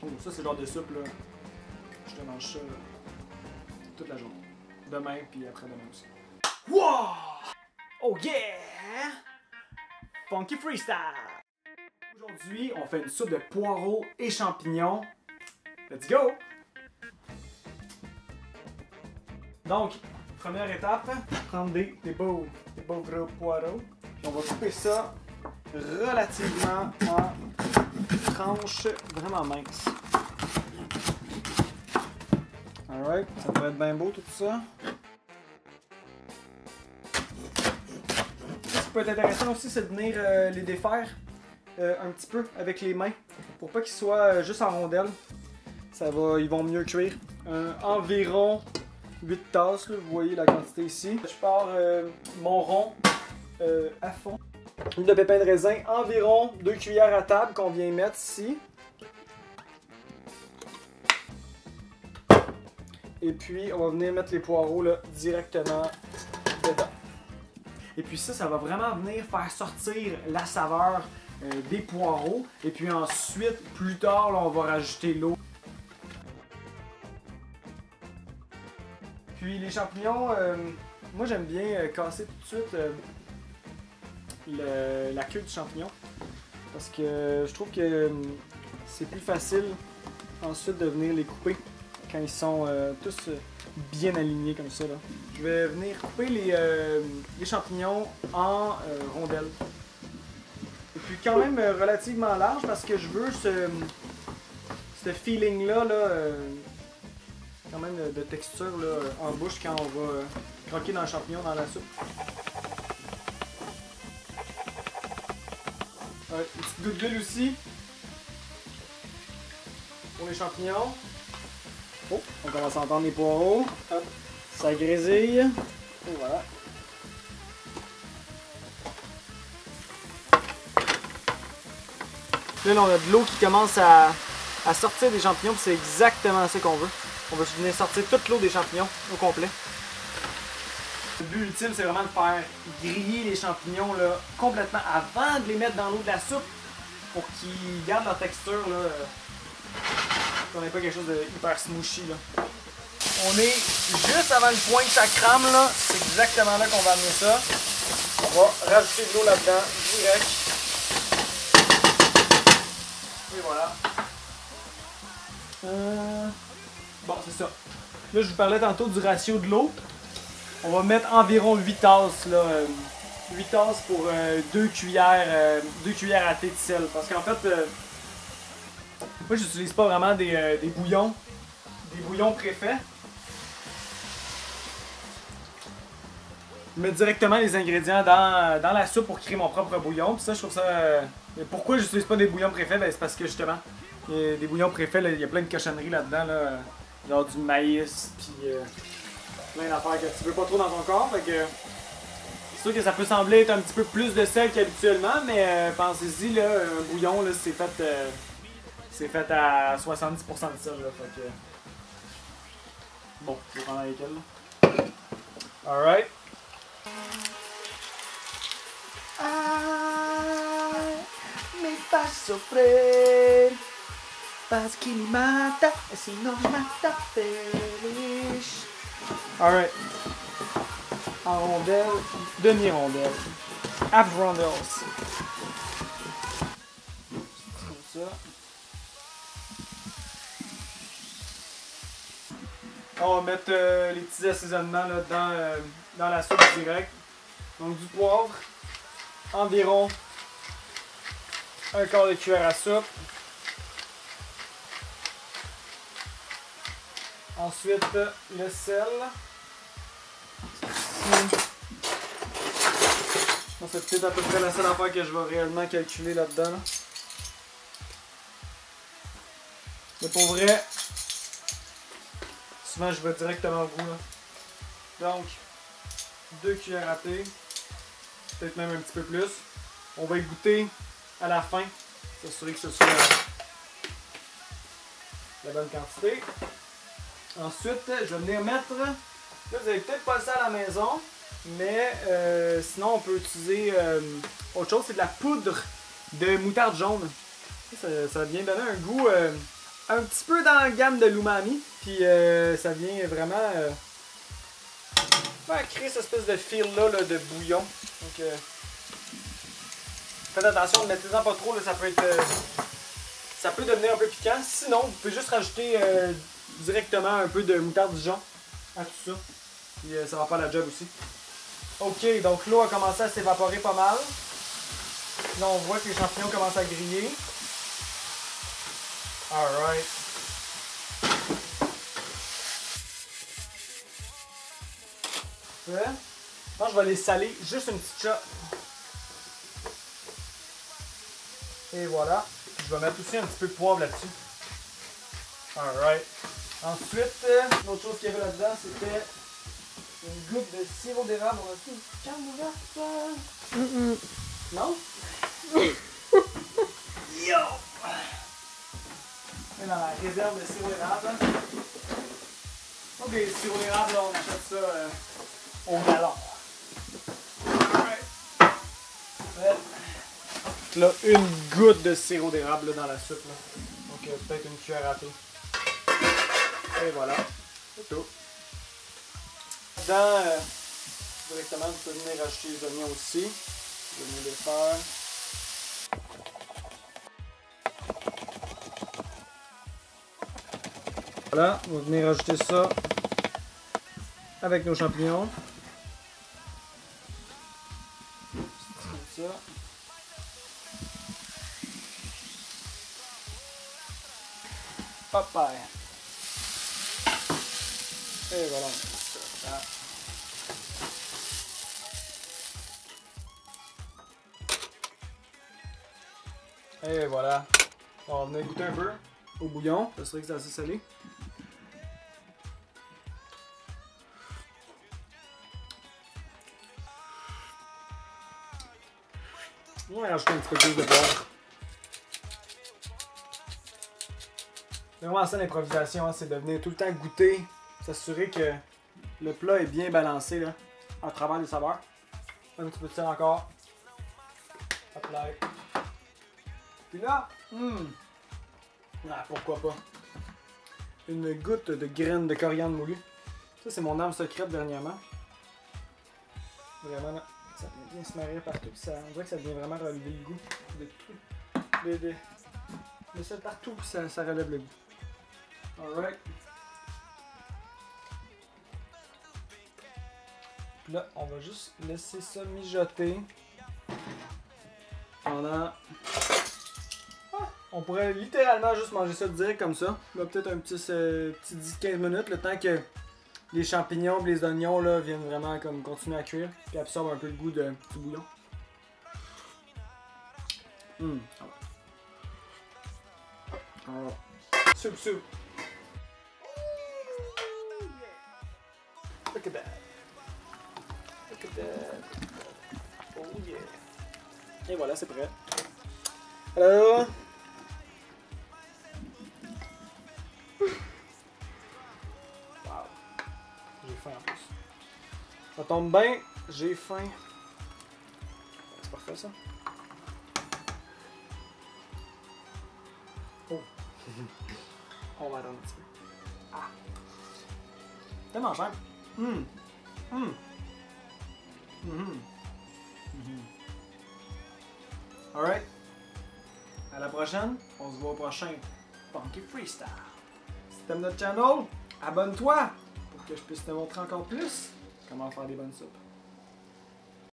Oh, ça, c'est le genre de soupe, là. Je te mange ça toute la journée. Demain, puis après-demain aussi. Wow! Oh yeah! Funky Freestyle! Aujourd'hui, on fait une soupe de poireaux et champignons. Let's go! Donc, première étape, prendre des beaux gros poireaux. On va couper ça relativement en tranches vraiment minces. Alright, ça pourrait être bien beau tout ça. Ce qui peut être intéressant aussi, c'est de venir les défaire un petit peu avec les mains pour pas qu'ils soient juste en rondelles. Ils vont mieux cuire. Environ 8 tasses, là, vous voyez la quantité ici. Je pars mon rond à fond. Une de pépins de raisin, environ 2 cuillères à table qu'on vient mettre ici. Et puis on va venir mettre les poireaux là, directement dedans. Et puis ça va vraiment venir faire sortir la saveur des poireaux. Et puis ensuite, plus tard, là, on va rajouter l'eau. Puis les champignons, moi j'aime bien casser tout de suite la queue du champignon. Parce que je trouve que c'est plus facile ensuite de venir les couper quand ils sont tous bien alignés comme ça. Là. Je vais venir couper les champignons en rondelles. Et puis quand même relativement large parce que je veux ce feeling-là quand même de texture là, en bouche quand on va croquer dans le champignon dans la soupe. Une petite goutte d'huile aussi pour les champignons. Oh, on commence à entendre les poireaux. Hop, ça grésille. Et voilà. Là, on a de l'eau qui commence à sortir des champignons, c'est exactement ça qu'on veut. On va venir sortir toute l'eau des champignons au complet. Le but ultime, c'est vraiment de faire griller les champignons là, complètement avant de les mettre dans l'eau de la soupe pour qu'ils gardent leur texture. Qu'on n'ait pas quelque chose de hyper smooshy. Là. On est juste avant le point que ça crame. C'est exactement là qu'on va amener ça. On va rajouter de l'eau là-dedans, direct. Et voilà. Bon, c'est ça. Là, je vous parlais tantôt du ratio de l'eau. On va mettre environ 8 tasses. Là, 8 tasses pour 2 cuillères à thé de sel. Parce qu'en fait, moi, j'utilise pas vraiment des bouillons. Des bouillons préfaits. Je mets directement les ingrédients dans la soupe pour créer mon propre bouillon. Puis ça, je trouve ça... pourquoi j'utilise pas des bouillons préfaits? Ben, c'est parce que justement, des bouillons préfaits, il y a plein de cochonneries là-dedans. Là, genre du maïs, puis plein d'affaires que tu veux pas trop dans ton corps. Fait que c'est sûr que ça peut sembler être un petit peu plus de sel qu'habituellement, mais pensez-y, là, un bouillon, là, c'est fait à 70% de sel. Là, fait que... Bon, je vais prendre lesquels. Alright. Me paso sofrer, parce qu'il mata, si no mata feliz. Alright. En rondelle, demi-rondelle. Half rondelles. Comme ça. On va mettre les petits assaisonnements là, dans la soupe direct. Donc du poivre, environ un quart de cuillère à soupe. Ensuite, le sel. C'est peut-être à peu près la seule affaire que je vais réellement calculer là-dedans. Là. Mais pour vrai, souvent je vais directement au goût. Là. Donc, 2 cuillères à thé, peut-être même un petit peu plus. On va y goûter à la fin, s'assurer que ce soit la bonne quantité. Ensuite, je vais venir mettre, là vous n'avez peut-être pas ça à la maison, mais sinon on peut utiliser autre chose, c'est de la poudre de moutarde jaune. Ça va bien donner un goût un petit peu dans la gamme de l'umami. Puis ça vient vraiment créer cette espèce de feel-là là, de bouillon. Donc faites attention, ne mettez-en pas trop, là, ça peut être. Ça peut devenir un peu piquant. Sinon, vous pouvez juste rajouter directement un peu de moutarde Dijon à tout ça. Puis ça va faire la job aussi. Ok, donc l'eau a commencé à s'évaporer pas mal. Là, on voit que les champignons commencent à griller. Alright. Moi, je vais les saler juste une petite shot. Et voilà. Je vais mettre aussi un petit peu de poivre là-dessus. Alright. Ensuite, l'autre chose qu'il y avait là-dedans, c'était une goutte de sirop d'érable. On a-tu une canne ouverte? Non? Yo! Et dans la réserve de sirop d'érable. Donc, les sirops d'érable, on achète ça au gallon. Alright. Là, une goutte de sirop d'érable dans la soupe. Là. Donc, peut-être une cuillère à thé. Et voilà. C'est tout. Dans, directement, vous pouvez venir rajouter les oignons aussi. Je vais venir les faire. Voilà, on va venir rajouter ça avec nos champignons. Comme ça. Hop là. Et voilà. Et voilà. On va venir goûter un peu au bouillon. Ça serait que c'est assez salé. On va rajouter un petit peu plus de poivre. C'est vraiment ça l'improvisation, hein, c'est de venir tout le temps goûter, s'assurer que le plat est bien balancé là, à travers les saveurs. Un petit peu de sel encore. Hop là. Puis là, ah, pourquoi pas. Une goutte de graines de coriandre moulu. Ça c'est mon âme secrète dernièrement. Vraiment là, ça vient bien se marier partout. Ça, on dirait que ça vient vraiment relever le goût de tout. De ça partout, ça relève le goût. Alright. Puis là, on va juste laisser ça mijoter pendant... on pourrait littéralement juste manger ça direct comme ça. Là, peut-être un petit 10-15 minutes, le temps que les champignons et les oignons là, viennent vraiment comme continuer à cuire et absorbent un peu le goût du bouillon. Soup. Look at that. Look at that. Oh yeah. Et voilà, c'est prêt. Alors. Wow. J'ai faim en plus. Ça tombe bien, j'ai faim. C'est parfait ça. Oh. On va attendre un petit peu. Ah. Tellement cher. Alright. À la prochaine. On se voit au prochain Funky Freestyle. Si t'aimes notre channel, abonne-toi pour que je puisse te montrer encore plus comment faire des bonnes soupes.